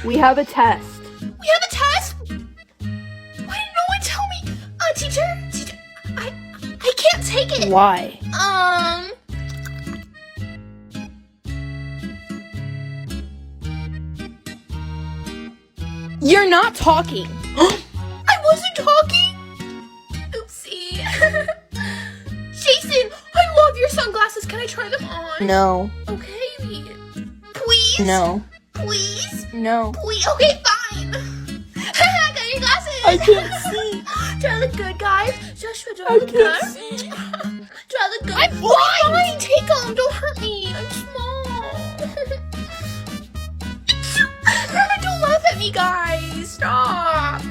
We have a test. We have a test? Why didn't no one tell me? Teacher, I can't take it. Why? You're not talking. I wasn't talking. Oopsie. Jason, I love your sunglasses. Can I try them on? No. Okay. Please? No. Please? No. Please? Okay, fine. I got your glasses. I can't see. Do I look good, guys? Joshua, do I I look good? can't see. Do I look good? I'm Okay, blind. fine. Take them. Don't hurt me. I'm small. Don't laugh at me, guys. Stop.